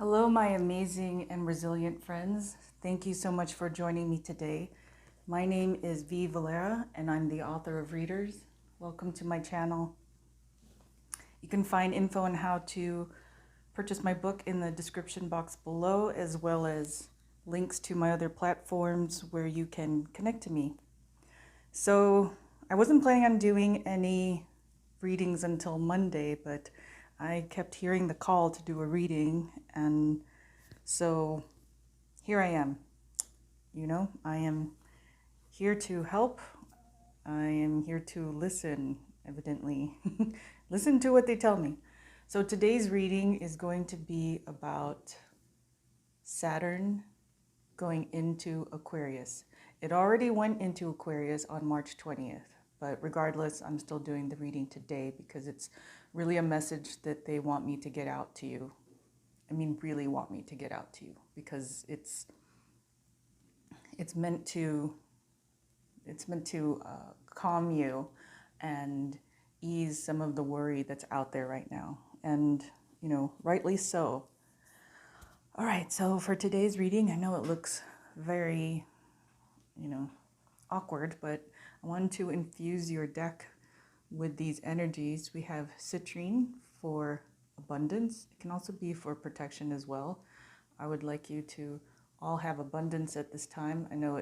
Hello, my amazing and resilient friends. Thank you so much for joining me today. My name is V Valera, and I'm the author of Readers. Welcome to my channel. You can find info on how to purchase my book in the description box below, as well as links to my other platforms where you can connect to me. So, I wasn't planning on doing any readings until Monday, but I kept hearing the call to do a reading, and so here I am. I am here to help. I am here to listen, evidently. Listen to what they tell me. So today's reading is going to be about Saturn going into Aquarius. It already went into Aquarius on March 20th, but regardless, I'm still doing the reading today because it's really a message that they want me to get out to you. I mean, really want me to get out to you because it's meant to calm you and ease some of the worry that's out there right now, and rightly so. All right, so for today's reading, I know it looks very awkward, but I wanted to infuse your deck with these energies. We have citrine for abundance. It can also be for protection as well. I would like you to all have abundance at this time. I know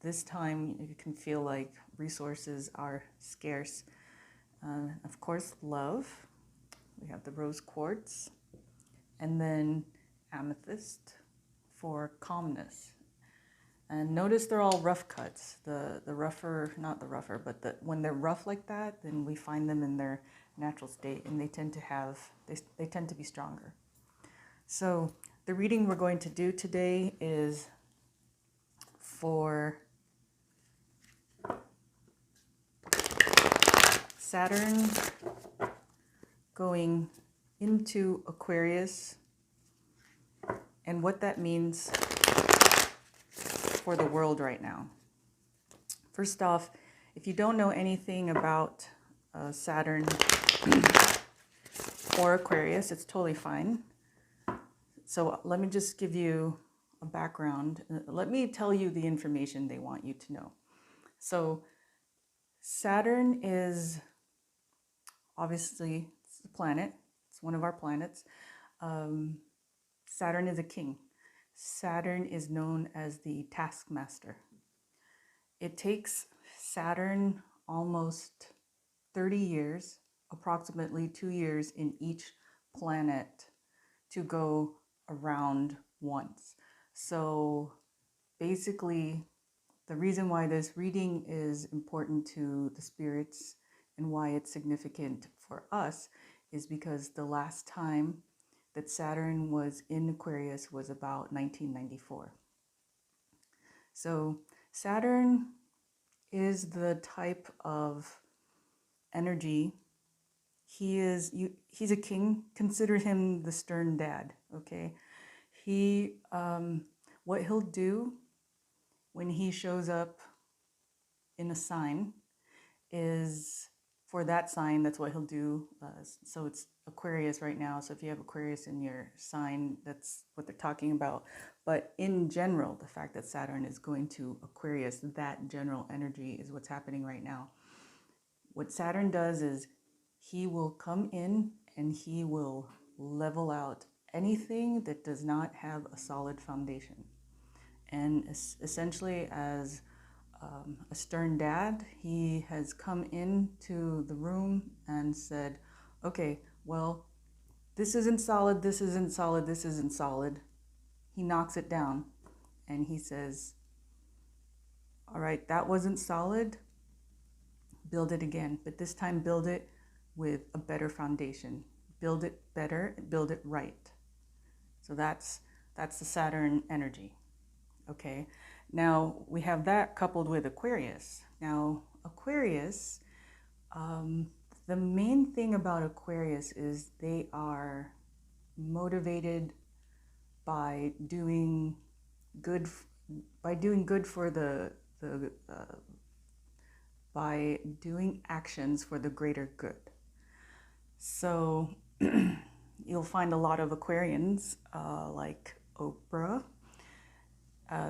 this time you can feel like resources are scarce. Of course, love. We have the rose quartz, and then amethyst for calmness. And notice they're all rough cuts. The rougher, not the rougher, but when they're rough like that, then we find them in their natural state, and they tend to be stronger. So the reading we're going to do today is for Saturn going into Aquarius and what that means for the world right now. First off, if you don't know anything about Saturn or Aquarius, it's totally fine. So let me just give you a background. Let me tell you the information they want you to know. So Saturn is obviously it's a planet. It's one of our planets. Saturn is a king. Saturn is known as the taskmaster. It takes Saturn almost 30 years, approximately 2 years in each planet, to go around once. So basically, the reason why this reading is important to the spirits and why it's significant for us is because the last time that Saturn was in Aquarius was about 1994. So Saturn is the type of energy. He's a king. Consider him the stern dad, okay? What he'll do when he shows up in a sign is, for that sign, that's what he'll do. So it's Aquarius right now. So if you have Aquarius in your sign, that's what they're talking about. But in general, the fact that Saturn is going to Aquarius, that general energy is what's happening right now. What Saturn does is he will come in and he will level out anything that does not have a solid foundation. And essentially, as a stern dad, he has come into the room and said, okay, well, this isn't solid, this isn't solid, this isn't solid. He knocks it down and he says, all right, that wasn't solid, build it again, but this time build it with a better foundation. Build it better, build it right. So that's the Saturn energy. Okay, now we have that coupled with Aquarius. Now Aquarius, the main thing about Aquarius is they are motivated by doing good for by doing actions for the greater good. So you'll find a lot of Aquarians, like Oprah.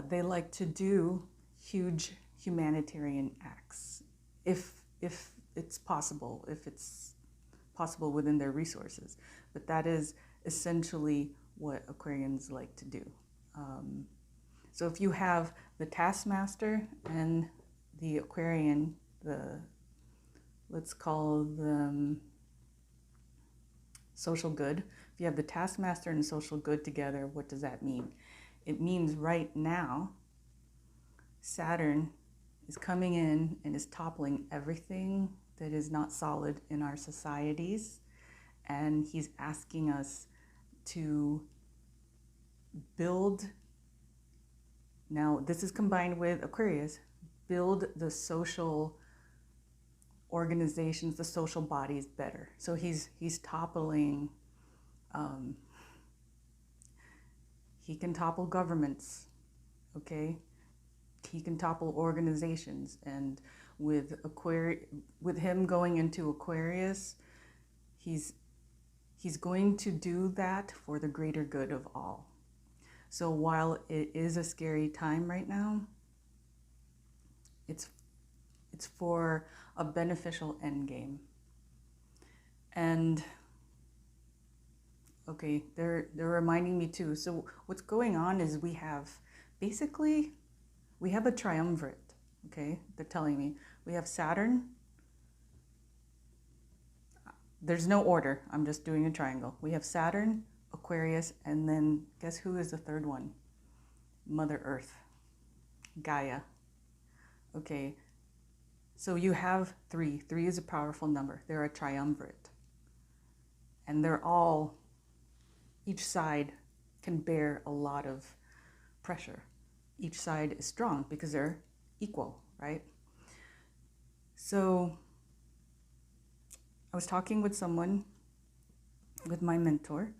They like to do huge humanitarian acts, if it's possible, within their resources. But that is essentially what Aquarians like to do. So if you have the taskmaster and the Aquarian, let's call them social good. If you have the taskmaster and social good together, what does that mean? It means right now, Saturn is coming in and is toppling everything that is not solid in our societies. And he's asking us to build, now this is combined with Aquarius, build the social organizations, the social bodies better. So he's toppling, he can topple governments, okay? He can topple organizations. And with him going into Aquarius, he's going to do that for the greater good of all. So while it is a scary time right now, it's for a beneficial end game. And okay, they're reminding me too. So what's going on is we have a triumvirate, okay? They're telling me we have Saturn. There's no order. I'm just doing a triangle. We have Saturn, Aquarius, and then guess who is the third one? Mother Earth, Gaia. Okay, so you have three. Three is a powerful number. They're a triumvirate. And they're all, each side can bear a lot of pressure. Each side is strong because they're equal, right? So I was talking with someone, with my mentor,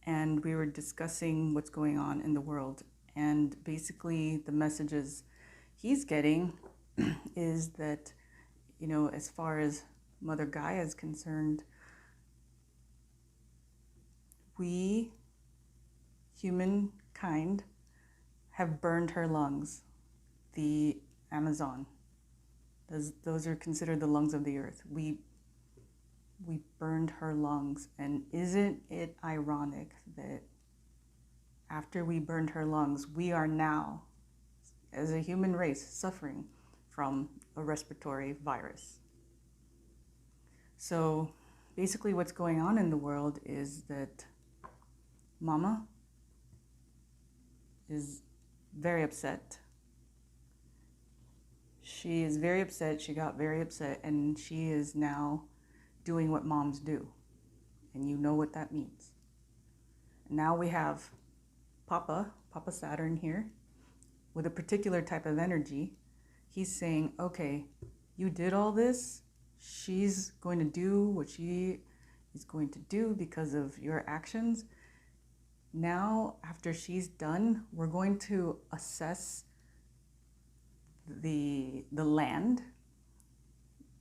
and we were discussing what's going on in the world. And basically the messages he's getting is that, you know, as far as Mother Gaia is concerned, we, humankind, have burned her lungs. The Amazon, those are considered the lungs of the earth. We burned her lungs. And isn't it ironic that after we burned her lungs, we are now, as a human race, suffering from a respiratory virus? So basically what's going on in the world is that Mama is very upset. She is very upset. She got very upset, and she is now doing what moms do. And you know what that means. Now we have Papa Saturn here with a particular type of energy. He's saying, okay, you did all this. She's going to do what she is going to do because of your actions. Now, after she's done, we're going to assess the land,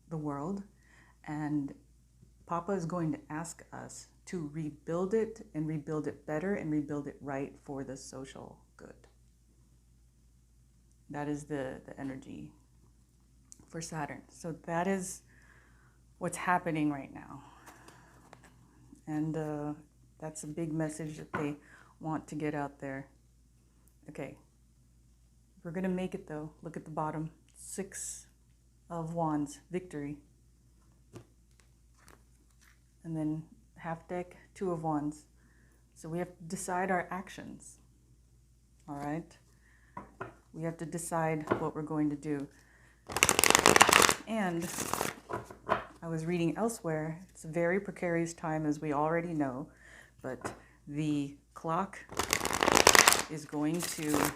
the world, and Papa is going to ask us to rebuild it and rebuild it better and rebuild it right for the social good. That is the energy for Saturn. So that is what's happening right now. And that's a big message that they want to get out there. Okay, we're going to make it though. Look at the bottom. 6 of Wands, victory. And then half deck, 2 of Wands. So we have to decide our actions. All right? We have to decide what we're going to do. And I was reading elsewhere, it's a very precarious time, as we already know, but the clock is going to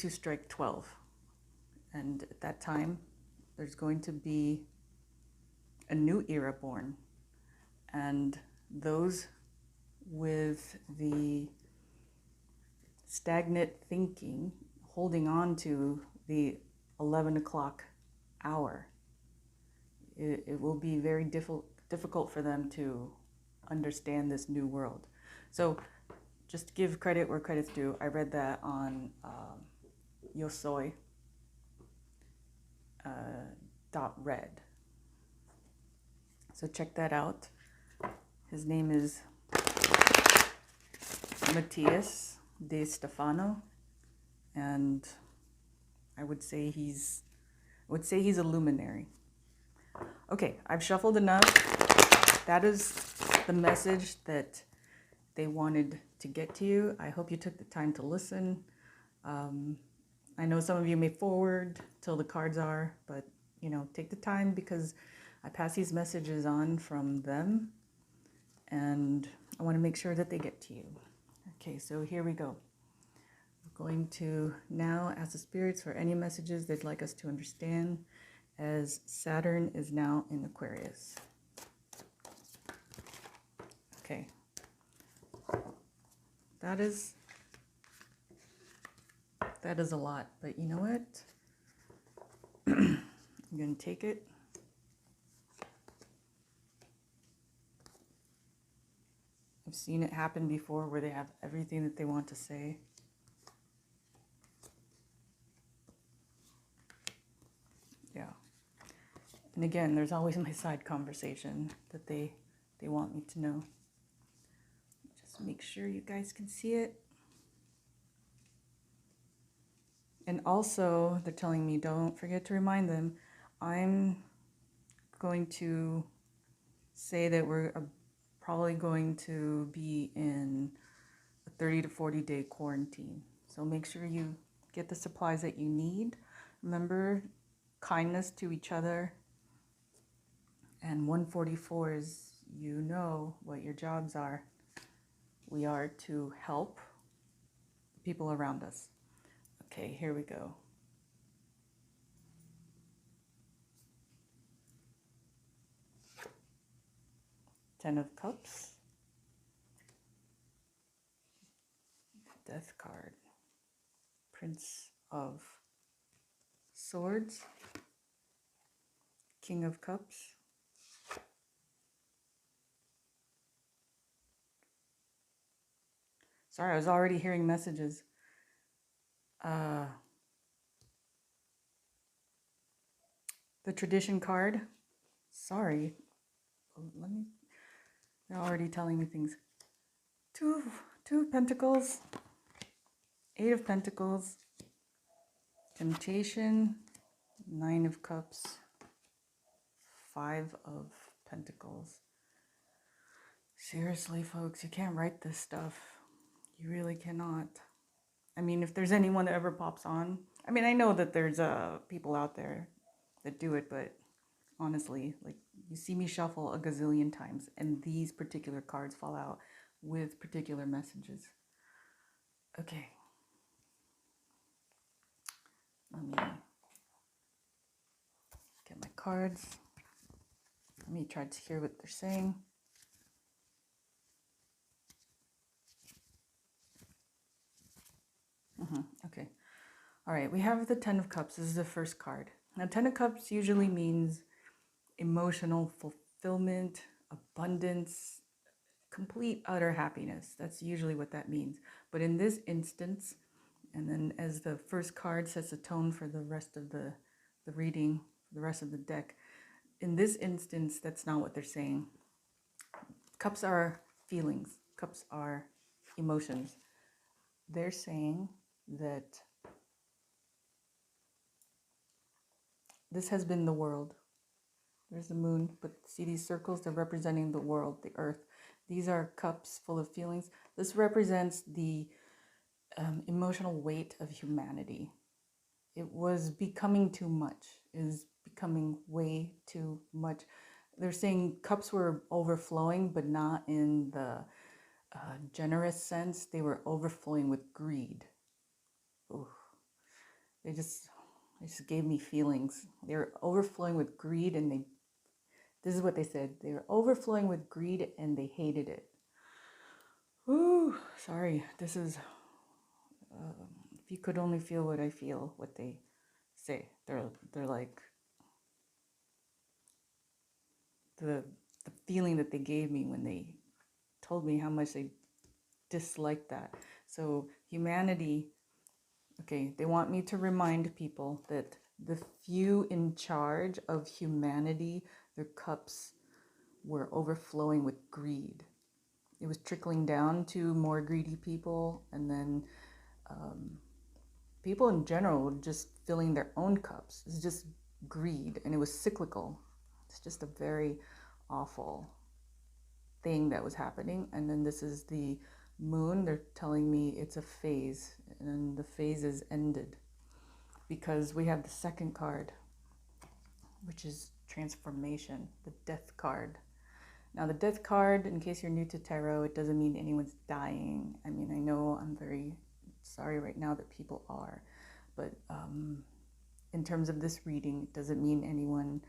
strike 12. And at that time, there's going to be a new era born. And those with the stagnant thinking, holding on to the 11 o'clock hour, it will be very difficult difficult for them to understand this new world. So just to give credit where credit's due, I read that on Yosoi .red. So check that out. His name is Matthias De Stefano, and I would say he's a luminary. Okay, I've shuffled enough. That is the message that they wanted to get to you. I hope you took the time to listen. I know some of you may forward till the cards are, but you know, take the time because I pass these messages on from them and I want to make sure that they get to you. Okay, so here we go. We're going to now ask the spirits for any messages they'd like us to understand as Saturn is now in Aquarius. Okay. That is a lot, but you know what? I'm going to take it. I've seen it happen before where they have everything that they want to say. Yeah. And again, there's always my side conversation that they want me to know. Just make sure you guys can see it. And also, they're telling me, don't forget to remind them, I'm going to say that we're probably going to be in a 30 to 40 day quarantine. So make sure you get the supplies that you need. Remember, kindness to each other. And 144 is, you know what your jobs are. We are to help people around us. Okay, here we go. Ten of Cups. Death card. Prince of Swords. King of Cups. Sorry, I was already hearing messages. The Tradition card. Sorry. They're already telling me things. Two of Pentacles. Eight of Pentacles. Temptation. Nine of Cups. Five of Pentacles. Seriously, folks, you can't write this stuff. You really cannot. I mean, if there's anyone that ever pops on, I mean, I know that there's people out there that do it, but honestly, like, you see me shuffle a gazillion times, and these particular cards fall out with particular messages. Okay. Let me get my cards. Let me try to hear what they're saying. Okay. All right, we have the Ten of Cups. This is the first card. Now, Ten of Cups usually means emotional fulfillment, abundance, complete, utter happiness. That's usually what that means. But in this instance, and then as the first card sets a tone for the rest of the reading, the rest of the deck, in this instance, that's not what they're saying. Cups are feelings. Cups are emotions. They're saying that this has been the world. There's the moon, but see these circles? They're representing the world, the earth. These are cups full of feelings. This represents the emotional weight of humanity. It was becoming too much. It was becoming way too much. They're saying cups were overflowing, but not in the generous sense. They were overflowing with greed. Ooh. They just gave me feelings. They were overflowing with greed, and this is what they said. They were overflowing with greed and they hated it. Ooh, sorry. This is, if you could only feel what I feel, what they say. They're like, the the feeling that they gave me when they told me how much they disliked that. So humanity, okay, they want me to remind people that the few in charge of humanity, their cups were overflowing with greed. It was trickling down to more greedy people, and then people in general were just filling their own cups. It's just greed, and it was cyclical. It's just a very awful thing that was happening. And then this is the moon. They're telling me it's a phase, and the phase is ended because we have the second card, which is transformation, the death card. Now the death card, in case you're new to tarot, it doesn't mean anyone's dying. I mean, I know I'm very sorry right now that people are, but in terms of this reading, it doesn't mean anyone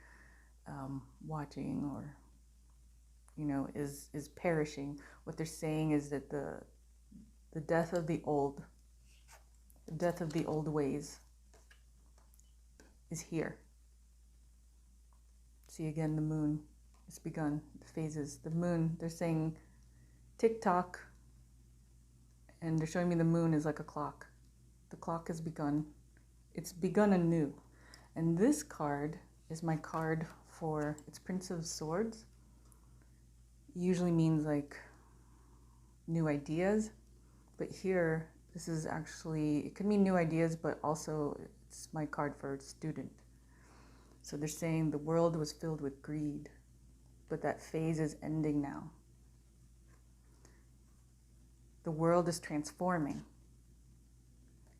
watching or, you know, is perishing. What they're saying is that the death of the old ways is here. See again, the moon. It's begun, the phases, the moon. They're saying tick-tock, and they're showing me the moon is like a clock. The clock has begun. It's begun anew. And this card is my card for, it's Prince of Swords. Usually means like new ideas, but here, this is actually, it could mean new ideas, but also it's my card for student. So they're saying the world was filled with greed, but that phase is ending now. The world is transforming,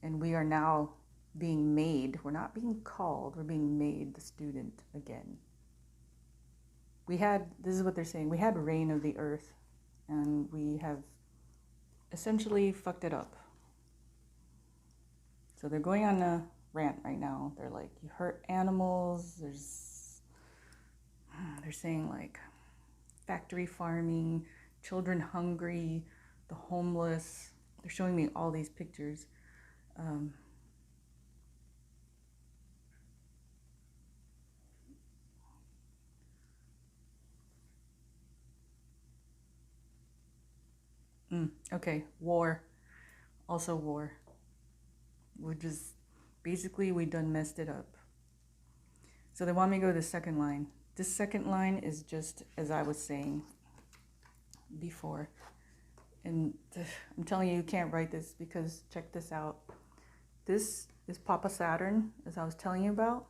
and we are now being made. We're not being called, we're being made the student again. We had, this is what they're saying, we had reign of the earth, and we have essentially fucked it up. So they're going on a rant right now. They're like, you hurt animals, they're saying like factory farming, children hungry, the homeless. They're showing me all these pictures. Okay, war, also war. We're just, basically we done messed it up. So they want me to go to the second line. This second line is just as I was saying before. And I'm telling you, you can't write this because check this out. This is Papa Saturn, as I was telling you about,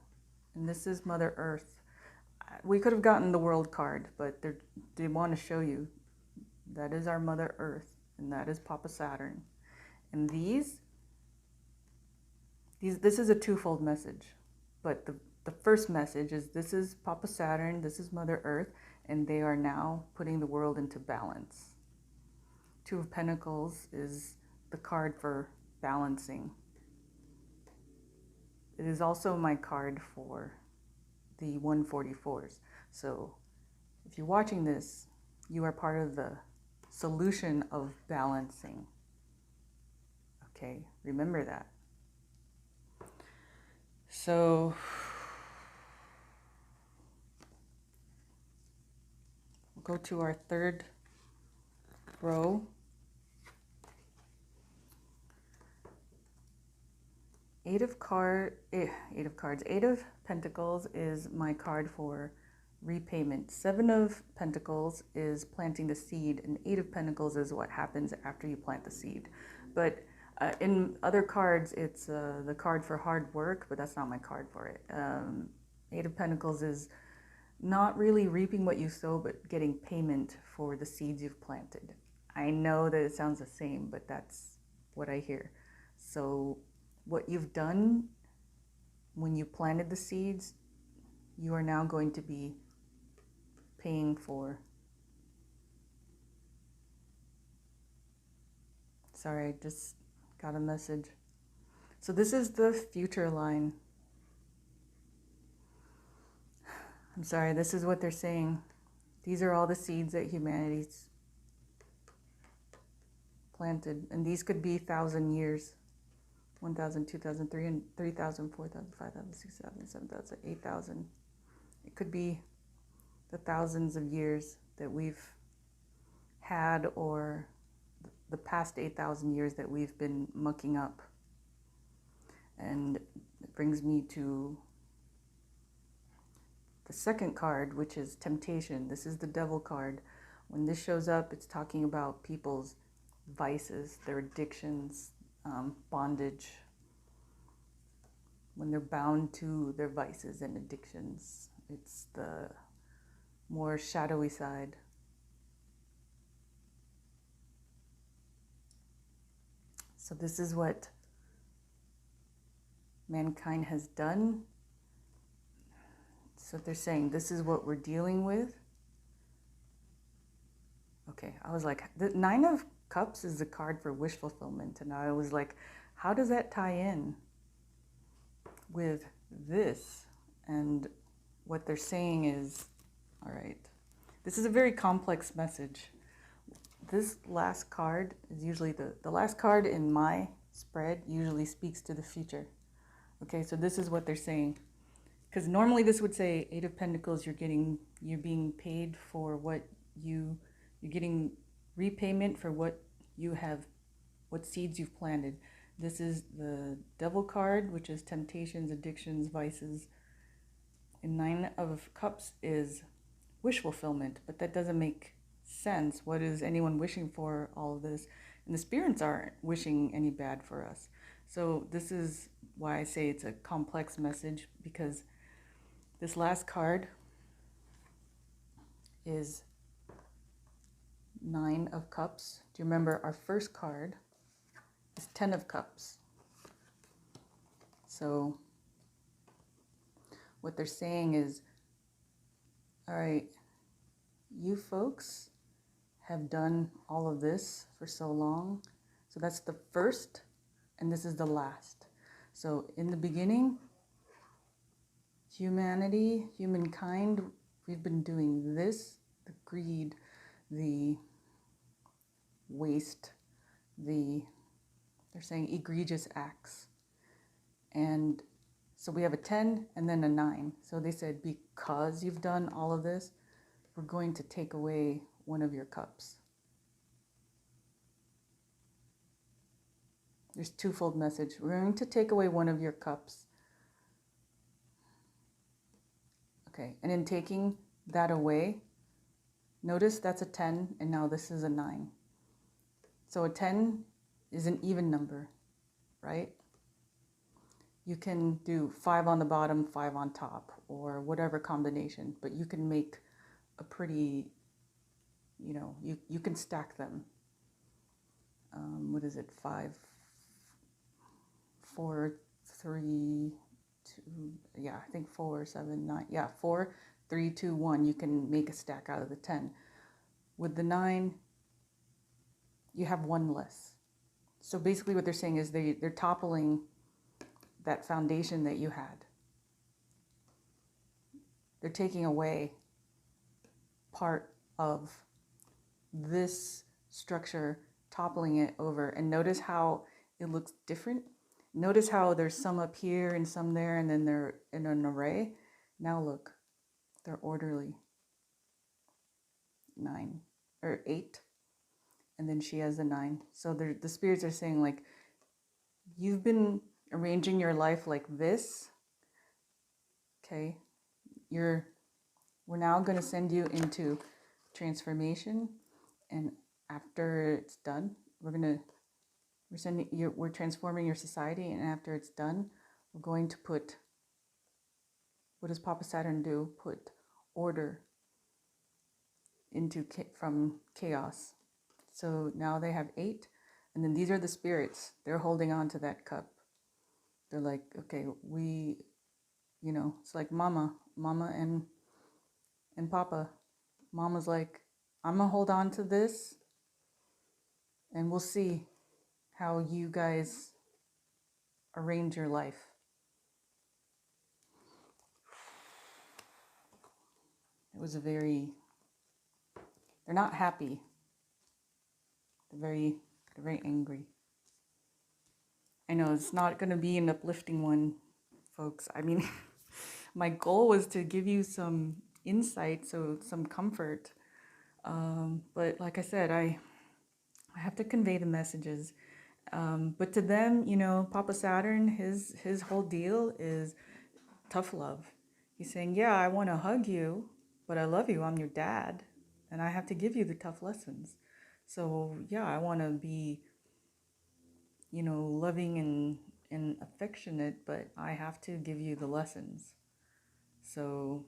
and this is Mother Earth. We could have gotten the world card, but they want to show you that is our Mother Earth, and that is Papa Saturn. And this is a twofold message, but the first message is this is Papa Saturn, this is Mother Earth, and they are now putting the world into balance. Two of Pentacles is the card for balancing. It is also my card for the 144s. So if you're watching this, you are part of the solution of balancing. Okay, remember that. So we'll go to our third row. Eight of Pentacles is my card for repayment. Seven of Pentacles is planting the seed, and Eight of Pentacles is what happens after you plant the seed. But in other cards, it's the card for hard work, but that's not my card for it. Eight of Pentacles is not really reaping what you sow, but getting payment for the seeds you've planted. I know that it sounds the same, but that's what I hear. So what you've done when you planted the seeds, you are now going to be paying for. Sorry, I just got a message. So this is the future line. I'm sorry, this is what they're saying. These are all the seeds that humanity's planted, and these could be 1,000 years. 1,000, 2,000, 3,000, 4,000, 5,000, 6,000, 7,000, 8,000. It could be the thousands of years that we've had, or the past 8,000 years that we've been mucking up. And it brings me to the second card, which is temptation. This is the devil card. When this shows up, it's talking about people's vices, their addictions, bondage, when they're bound to their vices and addictions. It's the more shadowy side. So this is what mankind has done. So they're saying this is what we're dealing with. Okay, I was like, the Nine of Cups is the card for wish fulfillment. And I was like, how does that tie in with this? And what they're saying is, all right, this is a very complex message. This last card is usually the last card in my spread usually speaks to the future. Okay, so this is what they're saying. Because normally this would say Eight of Pentacles, you're being paid for what you're getting repayment for what seeds you've planted. This is the Devil card, which is temptations, addictions, vices. And Nine of Cups is wish fulfillment, but that doesn't make sense. What is anyone wishing for all of this? And the spirits aren't wishing any bad for us. So this is why I say it's a complex message, because this last card is Nine of Cups. Do you remember our first card is Ten of Cups? So what they're saying is, all right, you folks have done all of this for so long. So that's the first, and this is the last. So in the beginning, humankind, we've been doing this, the greed, the waste, they're saying egregious acts. And so we have a 10 and then a 9. So they said, because you've done all of this, we're going to take away one of your cups. There's twofold message. We're going to take away one of your cups. Okay, and in taking that away, notice that's a 10 and now this is a 9. So a 10 is an even number, right? You can do 5 on the bottom, 5 on top, or whatever combination, but you can make a pretty, you can stack them. What is it? 5, 4, 3, 2, yeah, I think 4, 7, 9, yeah, 4, 3, 2, 1. You can make a stack out of the 10. With the 9, you have one less. So basically what they're saying is they're toppling that foundation that you had. They're taking away part of this structure, toppling it over. And notice how it looks different. Notice how there's some up here and some there, and then they're in an array. Now look, they're orderly. 9 or 8, and then she has a 9. So the spirits are saying, like, you've been arranging your life like this. Okay, we're now going to send you into transformation, and after it's done, we're transforming your society, and after it's done, we're going to put, what does Papa Saturn do? Put order from chaos. So now they have 8, and then these are the spirits. They're holding on to that cup. They're like, okay, it's like mama and Papa. Mama's like, I'm gonna hold on to this, and we'll see how you guys arrange your life. It was they're not happy. They're very angry. I know it's not going to be an uplifting one, folks. I mean, my goal was to give you some insight, so some comfort. But like I said, I have to convey the messages. But to them, Papa Saturn, his whole deal is tough love. He's saying, yeah, I want to hug you, but I love you. I'm your dad, and I have to give you the tough lessons. So yeah, I want to be, loving and affectionate, but I have to give you the lessons. So,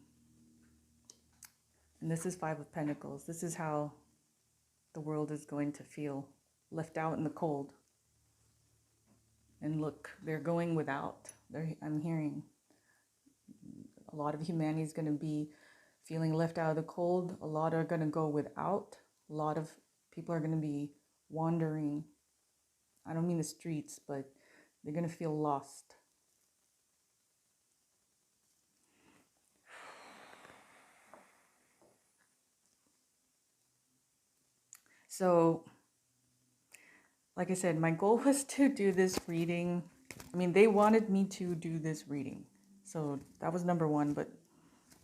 and this is Five of Pentacles. This is how the world is going to feel, left out in the cold. And look, they're going without. I'm hearing a lot of humanity is going to be feeling left out of the cold. A lot are going to go without. A lot of people are going to be wandering. I don't mean the streets, but they're going to feel lost. So, like I said, my goal was to do this reading. I mean, they wanted me to do this reading. So that was number one. But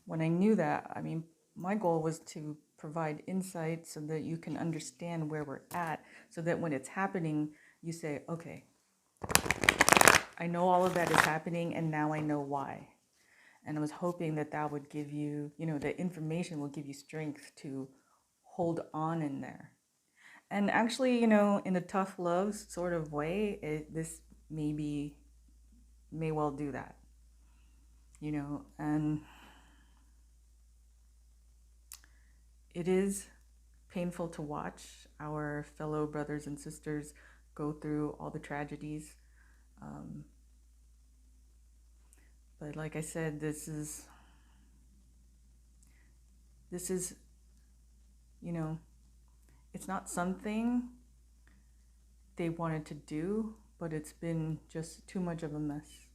when I knew that, I mean, my goal was to provide insight so that you can understand where we're at, so that when it's happening, you say, okay, I know all of that is happening, and now I know why. And I was hoping that that would give you, the information will give you strength to hold on in there. And actually, in a tough love sort of way, this may well do that, and it is painful to watch our fellow brothers and sisters go through all the tragedies. But like I said, this is, it's not something they wanted to do, but it's been just too much of a mess,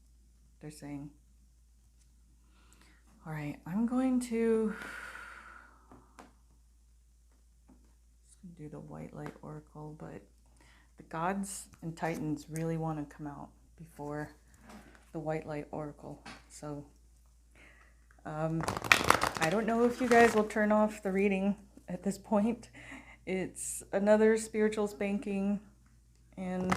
they're saying. All right, I'm going to do the White Light Oracle, but the gods and titans really want to come out before the White Light Oracle. So I don't know if you guys will turn off the reading at this point. It's another spiritual spanking, and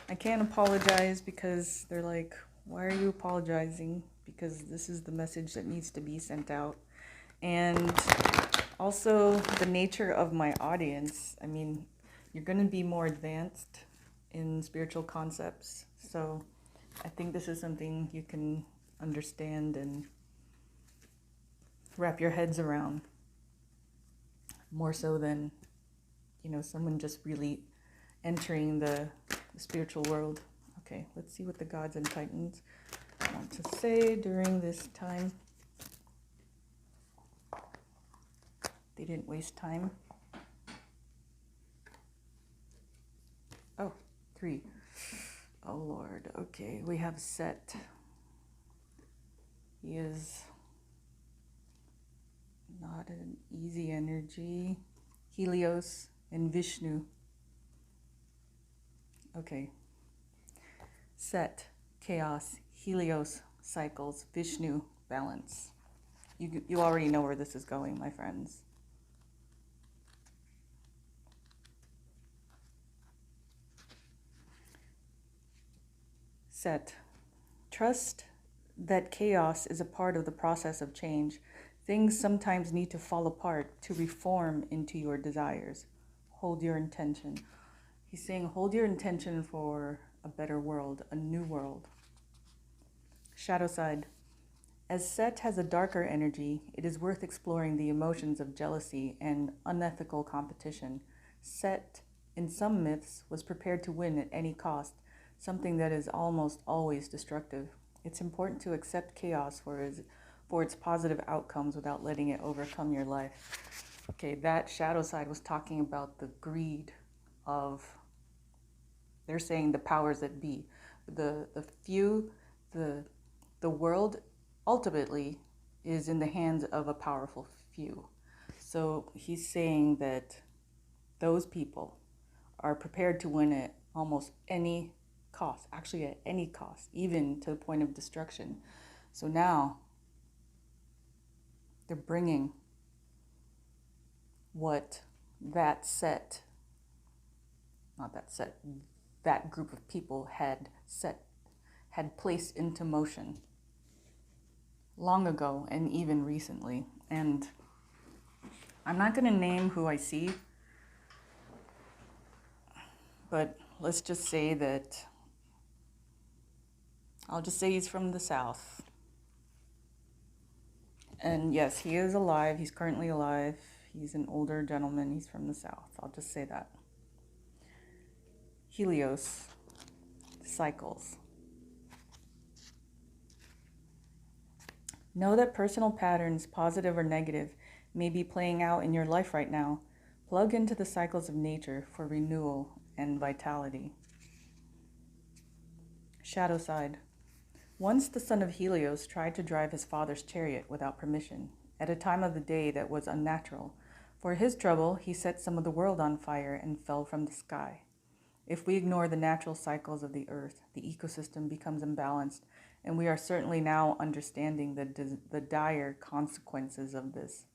I can't apologize because they're like, why are you apologizing? Because this is the message that needs to be sent out. And also the nature of my audience. I mean, you're going to be more advanced in spiritual concepts. So I think this is something you can understand and wrap your heads around, more so than, someone just really entering the spiritual world. Okay, let's see what the gods and titans want to say during this time. They didn't waste time. Oh, 3. Oh, Lord. Okay, we have Set. He is not an easy energy. Helios and Vishnu. Okay. Set, chaos. Helios, cycles. Vishnu, balance. You already know where this is going, my friends. Set. Trust that chaos is a part of the process of change. Things sometimes need to fall apart to reform into your desires. Hold your intention. He's saying hold your intention for a better world, a new world. Shadow side. As Set has a darker energy, it is worth exploring the emotions of jealousy and unethical competition. Set, in some myths, was prepared to win at any cost, something that is almost always destructive. It's important to accept chaos for its positive outcomes without letting it overcome your life. Okay, that shadow side was talking about the greed of, they're saying, the powers that be. The few, the world ultimately is in the hands of a powerful few. So he's saying that those people are prepared to win at almost any cost, actually at any cost, even to the point of destruction. So now They're bringing what that set, not that set, that group of people had placed into motion long ago and even recently. And I'm not going to name who I see, but let's just say that, I'll just say he's from the South. And yes, he is alive. He's currently alive. He's an older gentleman. He's from the South. I'll just say that. Helios, cycles. Know that personal patterns, positive or negative, may be playing out in your life right now. Plug into the cycles of nature for renewal and vitality. Shadow side. Once the son of Helios tried to drive his father's chariot without permission, at a time of the day that was unnatural. For his trouble, he set some of the world on fire and fell from the sky. If we ignore the natural cycles of the earth, the ecosystem becomes imbalanced, and we are certainly now understanding the dire consequences of this.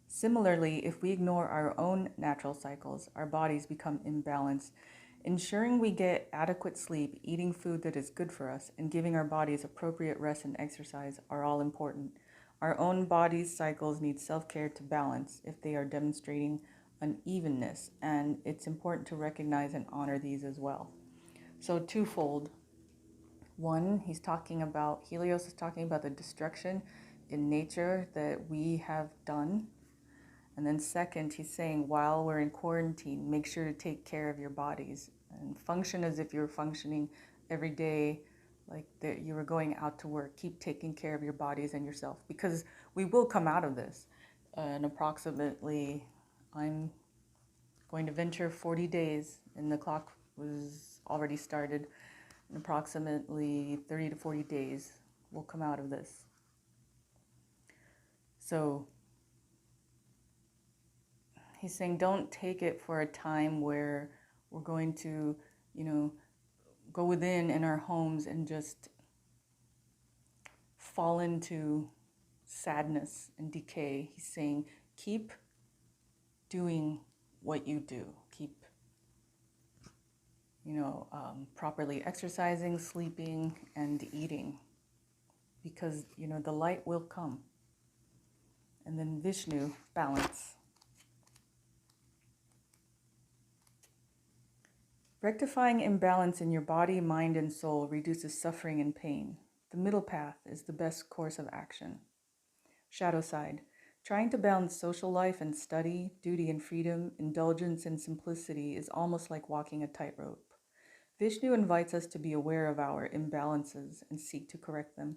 Similarly, if we ignore our own natural cycles, our bodies become imbalanced. Ensuring we get adequate sleep, eating food that is good for us, and giving our bodies appropriate rest and exercise are all important. Our own body's cycles need self-care to balance if they are demonstrating unevenness, and it's important to recognize and honor these as well. So twofold. One, Helios is talking about the destruction in nature that we have done. And then second, he's saying while we're in quarantine, make sure to take care of your bodies and function as if you're functioning every day, like that you were going out to work. Keep taking care of your bodies and yourself, because we will come out of this. And approximately, I'm going to venture 40 days, and the clock was already started. In approximately 30 to 40 days, we'll come out of this. So he's saying don't take it for a time where we're going to, go within in our homes and just fall into sadness and decay. He's saying keep doing what you do. Keep, properly exercising, sleeping, and eating, because, the light will come. And then Vishnu, balance. Rectifying imbalance in your body, mind, and soul reduces suffering and pain. The middle path is the best course of action. Shadow side. Trying to balance social life and study, duty and freedom, indulgence and simplicity is almost like walking a tightrope. Vishnu invites us to be aware of our imbalances and seek to correct them.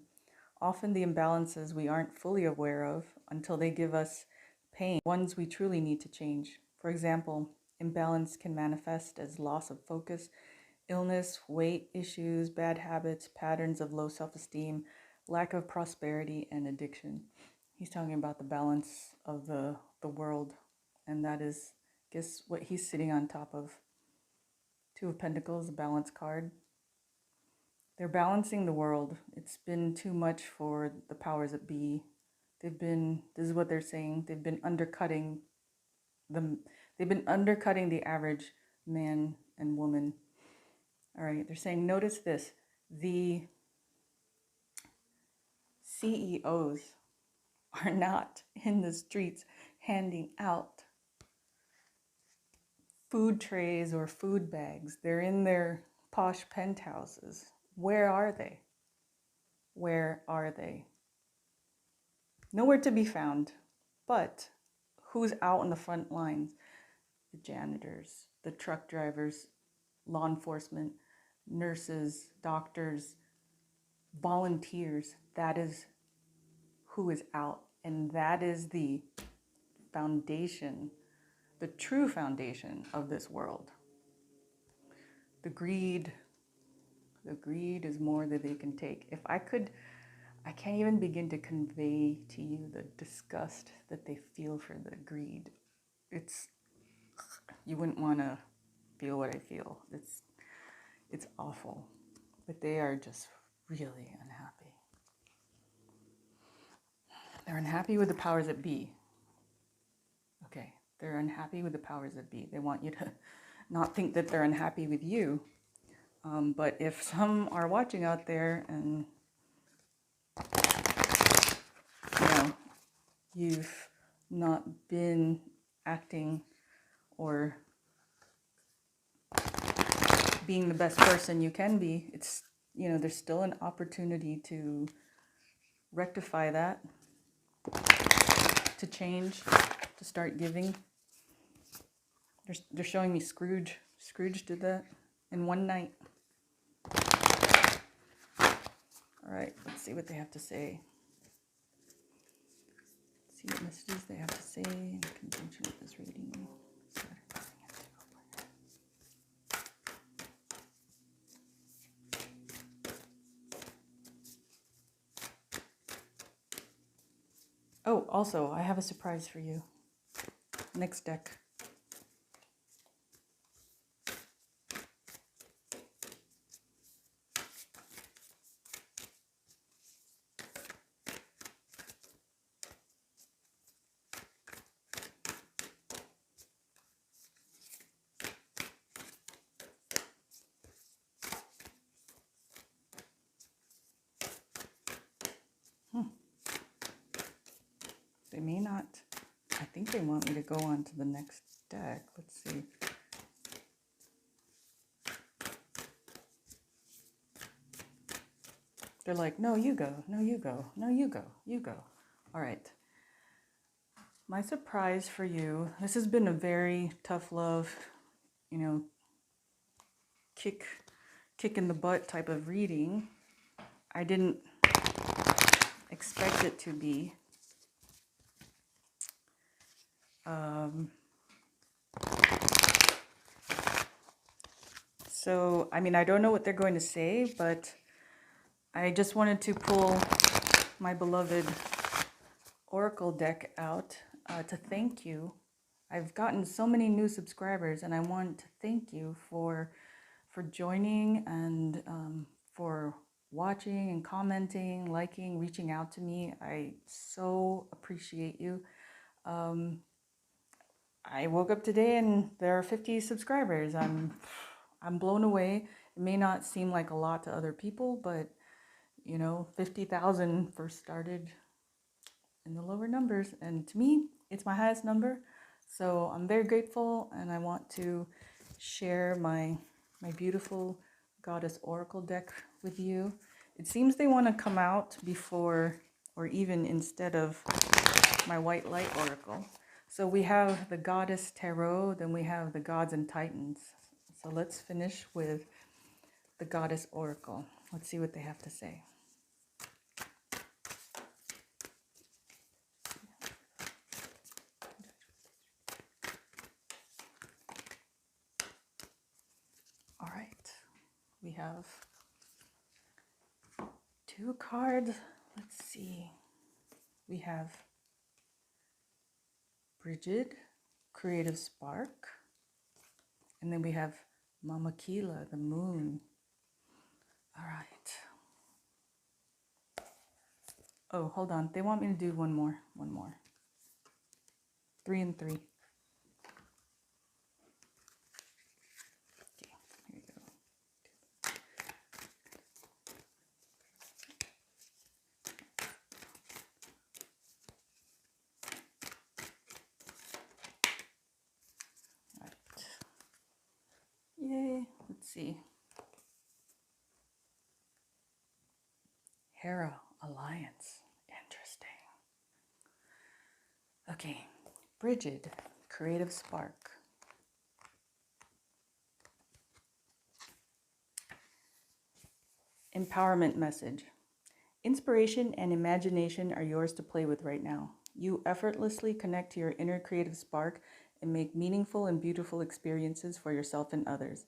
Often the imbalances we aren't fully aware of until they give us pain, ones we truly need to change. For example, imbalance can manifest as loss of focus, illness, weight issues, bad habits, patterns of low self-esteem, lack of prosperity, and addiction. He's talking about the balance of the world, and that is, guess what he's sitting on top of? Two of Pentacles, the balance card. They're balancing the world. It's been too much for the powers that be. This is what they're saying, they've been undercutting the average man and woman. All right, they're saying, notice this, the CEOs are not in the streets handing out food trays or food bags. They're in their posh penthouses. Where are they? Where are they? Nowhere to be found. But who's out on the front lines? The janitors, the truck drivers, law enforcement, nurses, doctors, volunteers. That is who is out. And that is the foundation, the true foundation of this world. The greed is more than they can take. I can't even begin to convey to you the disgust that they feel for the greed. You wouldn't want to feel what I feel. It's awful, but they are just really unhappy. They're unhappy with the powers that be. Okay, they're unhappy with the powers that be. They want you to not think that they're unhappy with you. But if some are watching out there and, you know, you've not been acting or being the best person you can be, it's, you know, there's still an opportunity to rectify that, to change, to start giving. They're showing me Scrooge. Scrooge did that in one night. All right, let's see what they have to say. Let's see what messages they have to say in conjunction with this reading. Oh, also, I have a surprise for you. Next deck. They may not. I think they want me to go on to the next deck. Let's see. They're like, no, you go. No, you go. No, you go. You go. All right. My surprise for you. This has been a very tough love, you know, kick in the butt type of reading. I didn't expect it to be. So, I mean, I don't know what they're going to say, but I just wanted to pull my beloved Oracle deck out to thank you. I've gotten so many new subscribers, and I want to thank you for joining and for watching and commenting, liking, reaching out to me. I so appreciate you. I woke up today and there are 50 subscribers. I'm blown away. It may not seem like a lot to other people, but you know, 50,000 first started in the lower numbers, and to me, it's my highest number. So I'm very grateful, and I want to share my beautiful Goddess Oracle deck with you. It seems they want to come out before or even instead of my White Light Oracle. So we have the Goddess Tarot, then we have the Gods and Titans. So let's finish with the Goddess Oracle. Let's see what they have to say. All right, we have 2 cards. Let's see. We have Bridget, Creative Spark. And then we have Mama Kila, the moon. All right. Oh, hold on. They want me to do one more. 3 and 3. Okay, here we go. All right. Yay. Let's see. Hera Alliance. Interesting. Okay. Bridget, Creative Spark. Empowerment message. Inspiration and imagination are yours to play with right now. You effortlessly connect to your inner creative spark and make meaningful and beautiful experiences for yourself and others.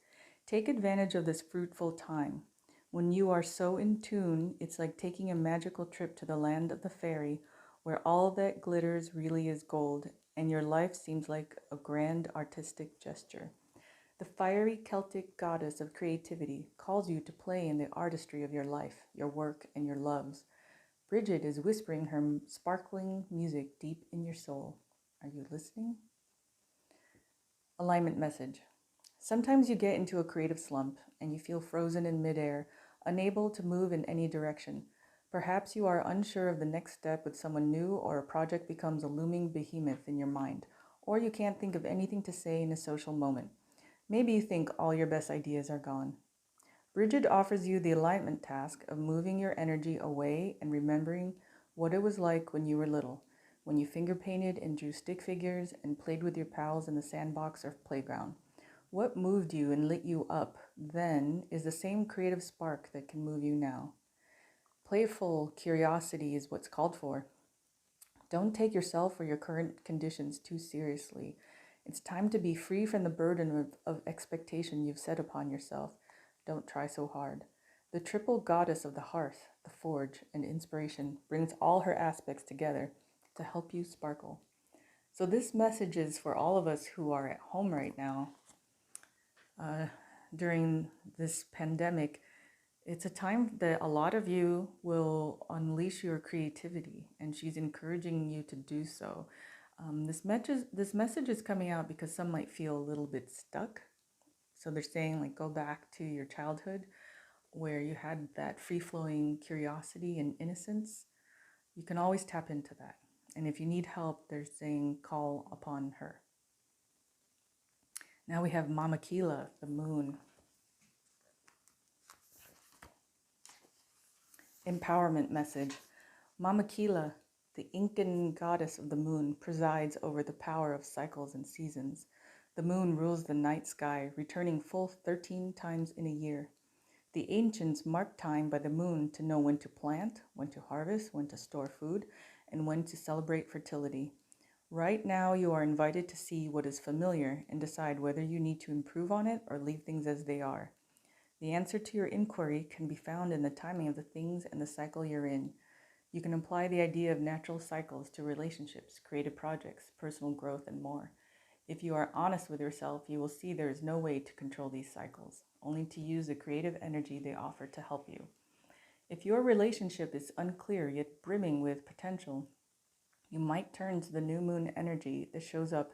Take advantage of this fruitful time. When you are so in tune, it's like taking a magical trip to the land of the fairy, where all that glitters really is gold, and your life seems like a grand artistic gesture. The fiery Celtic goddess of creativity calls you to play in the artistry of your life, your work, and your loves. Bridget is whispering her sparkling music deep in your soul. Are you listening? Alignment message. Sometimes you get into a creative slump and you feel frozen in midair, unable to move in any direction. Perhaps you are unsure of the next step with someone new, or a project becomes a looming behemoth in your mind, or you can't think of anything to say in a social moment. Maybe you think all your best ideas are gone. Bridget offers you the alignment task of moving your energy away and remembering what it was like when you were little, when you finger painted and drew stick figures and played with your pals in the sandbox or playground. What moved you and lit you up then is the same creative spark that can move you now. Playful curiosity is what's called for. Don't take yourself or your current conditions too seriously. It's time to be free from the burden of expectation you've set upon yourself. Don't try so hard. The triple goddess of the hearth, the forge, and inspiration brings all her aspects together to help you sparkle. So this message is for all of us who are at home right now. During this pandemic, it's a time that a lot of you will unleash your creativity, and she's encouraging you to do so. This message is coming out because some might feel a little bit stuck. So they're saying, like, go back to your childhood where you had that free-flowing curiosity and innocence. You can always tap into that. And if you need help, they're saying call upon her. Now we have Mama Kila, the moon. Empowerment message. Mama Kila, the Incan goddess of the moon, presides over the power of cycles and seasons. The moon rules the night sky, returning full 13 times in a year. The ancients marked time by the moon to know when to plant, when to harvest, when to store food, and when to celebrate fertility. Right now, you are invited to see what is familiar and decide whether you need to improve on it or leave things as they are. The answer to your inquiry can be found in the timing of the things and the cycle you're in. You can apply the idea of natural cycles to relationships, creative projects, personal growth, and more. If you are honest with yourself, you will see there is no way to control these cycles, only to use the creative energy they offer to help you. If your relationship is unclear yet brimming with potential, you might turn to the new moon energy that shows up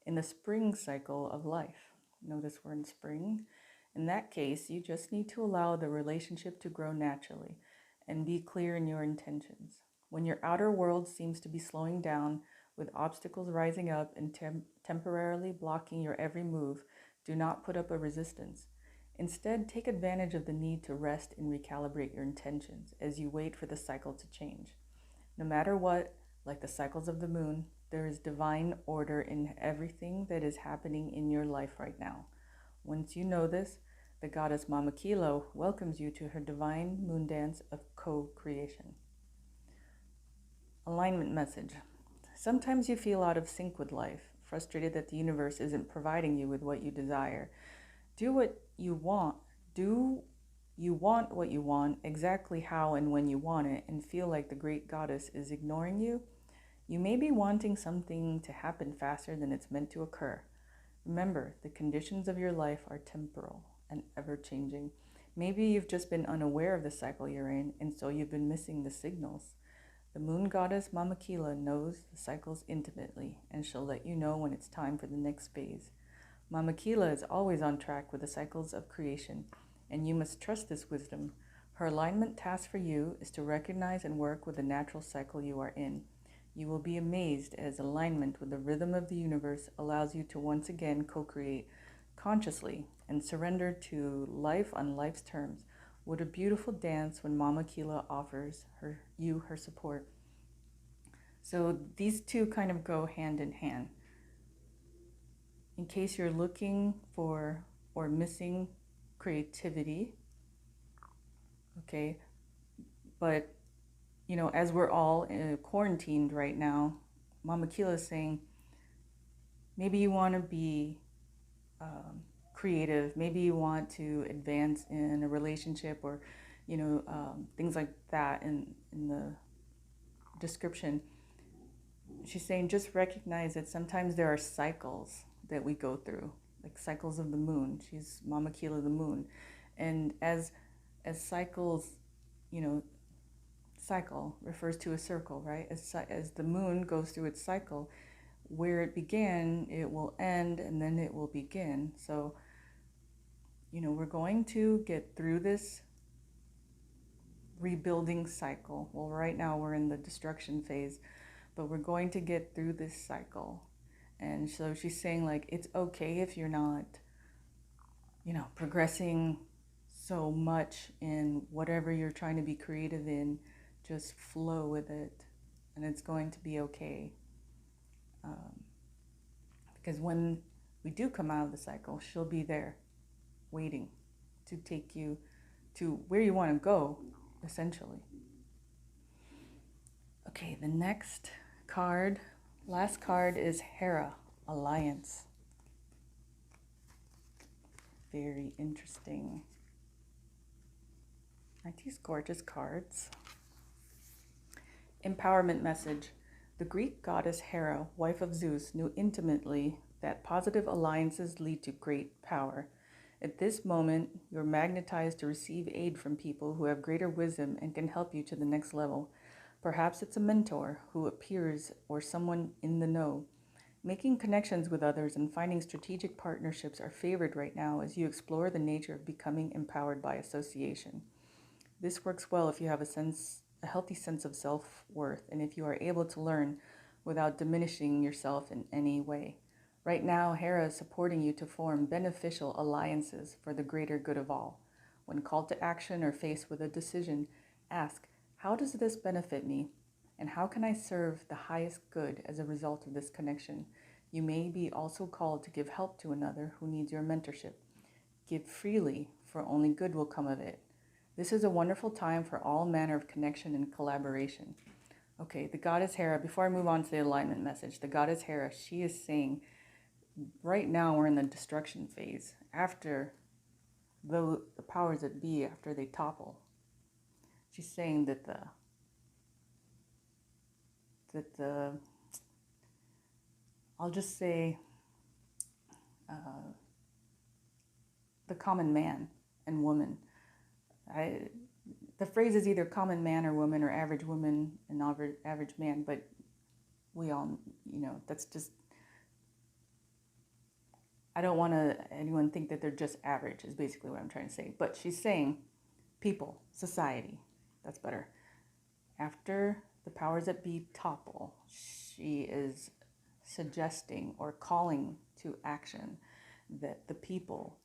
in the spring cycle of life. Notice we're in spring. In that case, you just need to allow the relationship to grow naturally and be clear in your intentions. When your outer world seems to be slowing down, with obstacles rising up and temporarily blocking your every move, do not put up a resistance. Instead, take advantage of the need to rest and recalibrate your intentions as you wait for the cycle to change. No matter what, like the cycles of the moon, there is divine order in everything that is happening in your life right now. Once you know this, the goddess Mama Kilo welcomes you to her divine moon dance of co-creation. Alignment message. Sometimes you feel out of sync with life, frustrated that the universe isn't providing you with what you desire. Do what you want what you want, exactly how and when you want it, and feel like the great goddess is ignoring you? You may be wanting something to happen faster than it's meant to occur. Remember, the conditions of your life are temporal and ever-changing. Maybe you've just been unaware of the cycle you're in, and so you've been missing the signals. The moon goddess Mama Kila knows the cycles intimately, and she'll let you know when it's time for the next phase. Mama Kila is always on track with the cycles of creation, and you must trust this wisdom. Her alignment task for you is to recognize and work with the natural cycle you are in. You will be amazed as alignment with the rhythm of the universe allows you to once again co-create consciously and surrender to life on life's terms. What a beautiful dance when Mama Kila offers you her support. So these two kind of go hand in hand. In case you're looking for or missing creativity, okay, but as we're all quarantined right now, Mama Kila is saying maybe you want to be creative, maybe you want to advance in a relationship, or things like that in the description. She's saying just recognize that sometimes there are cycles that we go through, like cycles of the moon. She's Mama Kila the moon, and as cycles, cycle refers to a circle, right? As the moon goes through its cycle, where it began, it will end, and then it will begin. So, we're going to get through this rebuilding cycle. Well, right now we're in the destruction phase, but we're going to get through this cycle. And so she's saying, like, it's okay if you're not, progressing so much in whatever you're trying to be creative in. Just flow with it, and it's going to be okay. Because when we do come out of the cycle, she'll be there waiting to take you to where you want to go, essentially. Okay, the next card, last card, is Hera, Alliance. Very interesting. Aren't these gorgeous cards? Empowerment message. The Greek goddess Hera, wife of Zeus, knew intimately that positive alliances lead to great power. At this moment, you're magnetized to receive aid from people who have greater wisdom and can help you to the next level. Perhaps it's a mentor who appears or someone in the know. Making connections with others and finding strategic partnerships are favored right now as you explore the nature of becoming empowered by association. This works well if you have a healthy sense of self-worth, and if you are able to learn without diminishing yourself in any way. Right now, Hera is supporting you to form beneficial alliances for the greater good of all. When called to action or faced with a decision, ask, how does this benefit me? And how can I serve the highest good as a result of this connection? You may be also called to give help to another who needs your mentorship. Give freely, for only good will come of it. This is a wonderful time for all manner of connection and collaboration. Okay, the goddess Hera, before I move on to the alignment message, the goddess Hera, she is saying, right now we're in the destruction phase. After the powers that be, after they topple, she's saying that I'll just say, the common man and woman. The phrase is either common man or woman, or average woman and average man, but we all, that's just, I don't want anyone think that they're just average, is basically what I'm trying to say. But she's saying people, society, that's better. After the powers that be topple, she is suggesting or calling to action that the people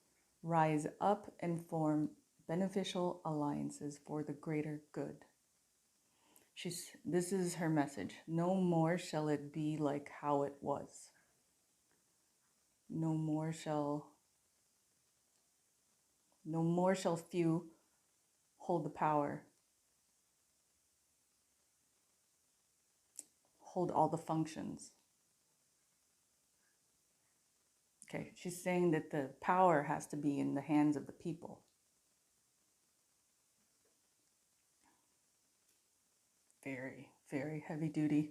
rise up and form beneficial alliances for the greater good. This is her message. No more shall it be like how it was. No more shall few hold the power, hold all the functions. Okay, she's saying that the power has to be in the hands of the people. Very, very heavy duty.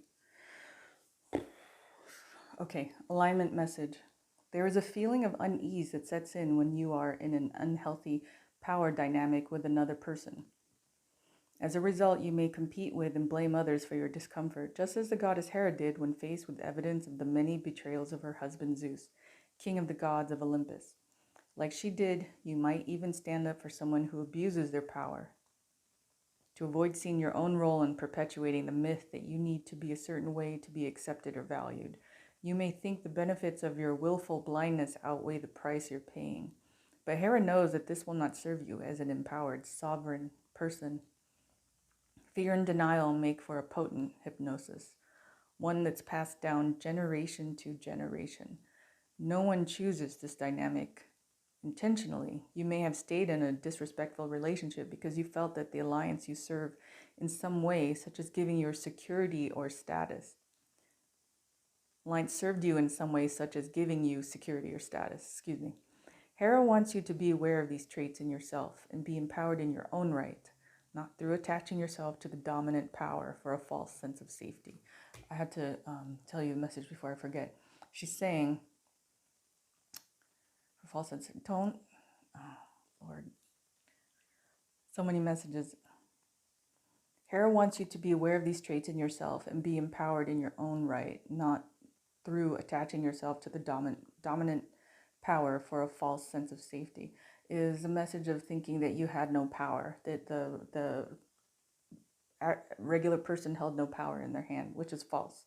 Okay, alignment message. There is a feeling of unease that sets in when you are in an unhealthy power dynamic with another person. As a result, you may compete with and blame others for your discomfort, just as the goddess Hera did when faced with evidence of the many betrayals of her husband Zeus, king of the gods of Olympus. Like she did, you might even stand up for someone who abuses their power. To avoid seeing your own role in perpetuating the myth that you need to be a certain way to be accepted or valued, you may think the benefits of your willful blindness outweigh the price you're paying. But Hera knows that this will not serve you as an empowered, sovereign person. Fear and denial make for a potent hypnosis, one that's passed down generation to generation. No one chooses this dynamic intentionally. You may have stayed in a disrespectful relationship because you felt that the alliance you serve in some way, such as giving your security or status. Alliance served you in some way, such as giving you security or status. Hera wants you to be aware of these traits in yourself and be empowered in your own right, not through attaching yourself to the dominant power for a false sense of safety. I had to tell you the message before I forget. She's saying, for false sense, don't, Lord, so many messages. Hera wants you to be aware of these traits in yourself and be empowered in your own right, not through attaching yourself to the dominant power for a false sense of safety. Is a message of thinking that you had no power, that the regular person held no power in their hand, which is false.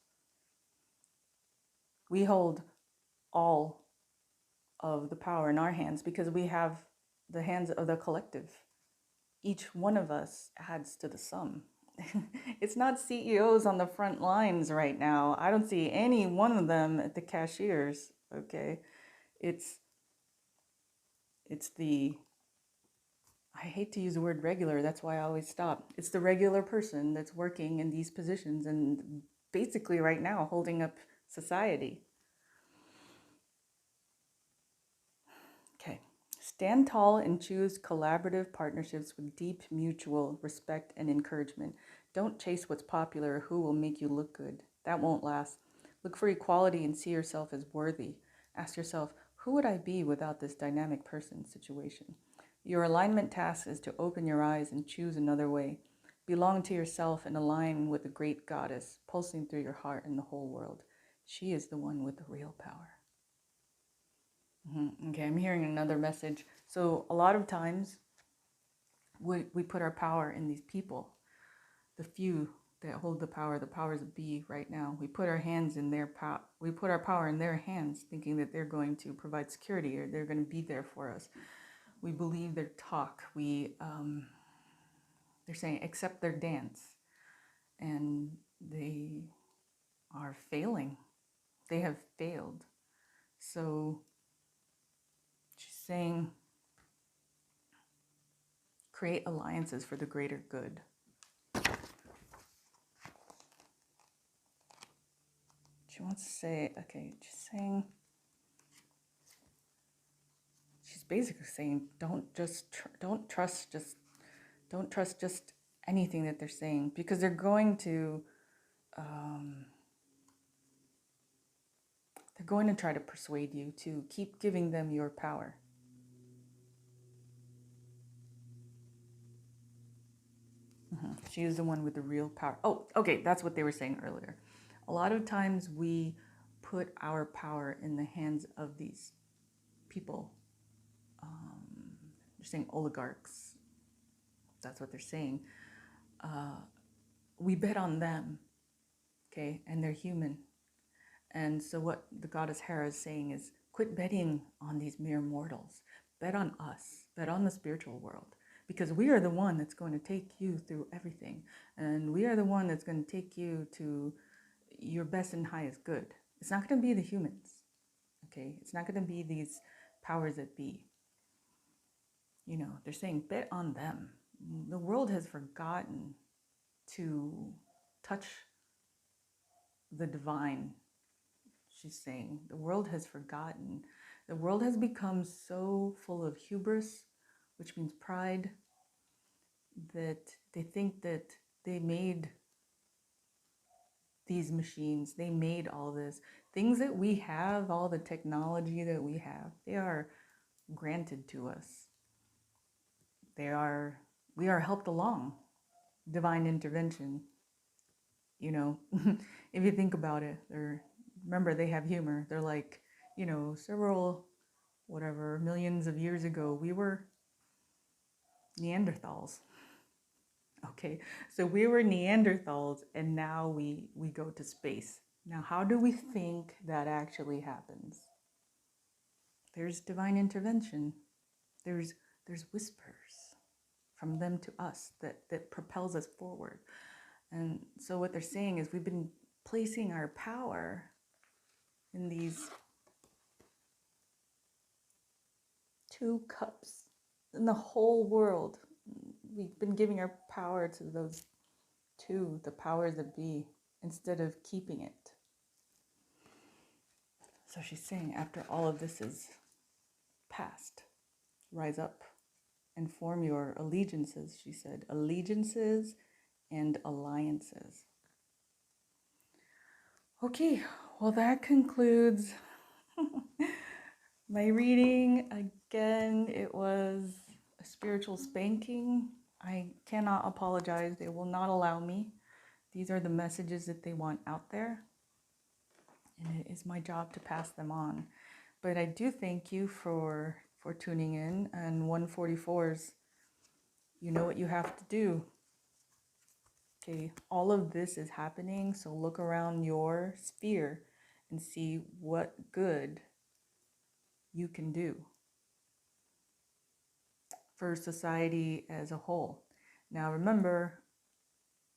We hold all of the power in our hands because we have the hands of the collective. Each one of us adds to the sum. It's not CEOs on the front lines right now. I don't see any one of them at the cashiers, okay? It's the, I hate to use the word regular, that's why I always stop. It's the regular person that's working in these positions and basically right now holding up society. Okay. Stand tall and choose collaborative partnerships with deep mutual respect and encouragement. Don't chase what's popular or who will make you look good. That won't last. Look for equality and see yourself as worthy. Ask yourself, who would I be without this dynamic person situation? Your alignment task is to open your eyes and choose another way. Belong to yourself and align with the great goddess pulsing through your heart and the whole world. She is the one with the real power. Okay, I'm hearing another message. So a lot of times we put our power in these people, the few that hold the powers that be right now. We put our hands in their power. We put our power in their hands, thinking that they're going to provide security or they're going to be there for us. We believe their talk. They're saying accept their dance, and they are failing. They have failed. So she's saying, create alliances for the greater good. She wants to say, okay, she's basically saying, don't trust just anything that they're saying, because they're going to try to persuade you to keep giving them your power. She is the one with the real power. Oh, okay, that's what they were saying earlier. A lot of times we put our power in the hands of these people. They're saying oligarchs. That's what they're saying. We bet on them, okay, and they're human. And so what the goddess Hera is saying is, quit betting on these mere mortals. Bet on us. Bet on the spiritual world. Because we are the one that's going to take you through everything. And we are the one that's going to take you to your best and highest good. It's not going to be the humans, okay? It's not going to be these powers that be. You know, they're saying bet on them. The world has forgotten to touch the divine. She's saying the world has forgotten. The world has become so full of hubris, which means pride, that they think that they made these machines, they made all this. Things that we have, all the technology that we have, they are granted to us. We are helped along. Divine intervention. You know, if you think about it, remember they have humor. They're like, you know, several, whatever, millions of years ago, we were Neanderthals. Okay, so we were Neanderthals and now we go to space. Now, how do we think that actually happens? There's divine intervention. There's whispers from them to us that propels us forward. And so what they're saying is we've been placing our power in these two cups in the whole world. We've been giving our power to those two, the powers that be, instead of keeping it. So she's saying after all of this is past, rise up and form your allegiances, she said. Allegiances and alliances. Okay, well that concludes my reading. Again, it was a spiritual spanking I cannot apologize. They will not allow me. These are the messages that they want out there, and it is my job to pass them on. But I do thank you for tuning in. And 144s, you know what you have to do. Okay, all of this is happening, so look around your sphere and see what good you can do for society as a whole. Now remember,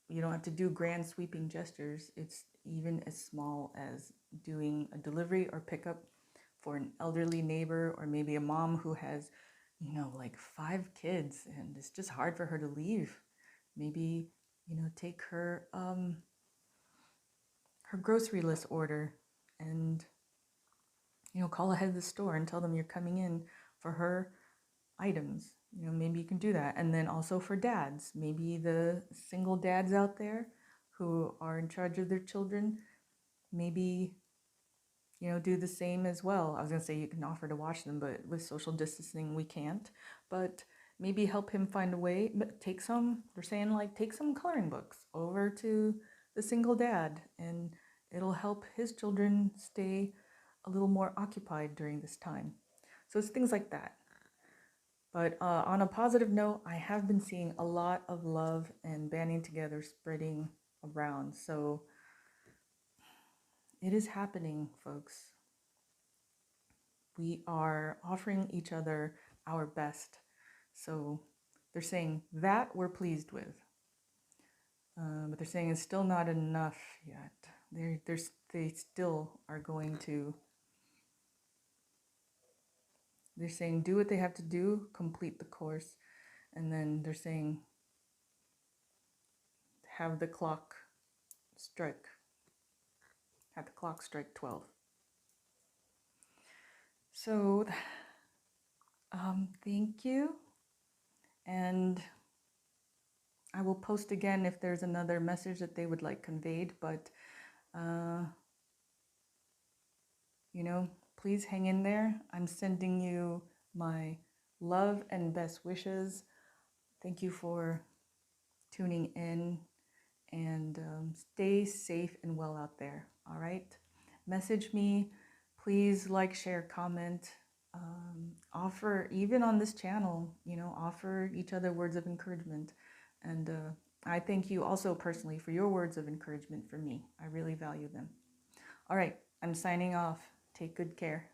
you don't have to do grand sweeping gestures. It's even as small as doing a delivery or pickup for an elderly neighbor, or maybe a mom who has, like 5 kids and it's just hard for her to leave. Maybe, take her grocery list order and, call ahead of the store and tell them you're coming in for her items. Maybe you can do that. And then also for dads, maybe the single dads out there who are in charge of their children, maybe, do the same as well. I was going to say you can offer to watch them, but with social distancing, we can't. But maybe help him find a way. They're saying like, take some coloring books over to the single dad, and it'll help his children stay a little more occupied during this time. So it's things like that. But on a positive note, I have been seeing a lot of love and banding together spreading around. So it is happening, folks. We are offering each other our best. So they're saying that we're pleased with. But they're saying it's still not enough yet. They still are going to... They're saying do what they have to do, complete the course. And then they're saying have the clock strike 12. So thank you, and I will post again if there's another message that they would like conveyed, but please hang in there. I'm sending you my love and best wishes. Thank you for tuning in, and stay safe and well out there. All right, message me, please, like, share, comment, offer, even on this channel, offer each other words of encouragement. And I thank you also personally for your words of encouragement for me. I really value them. All right, I'm signing off. Take good care.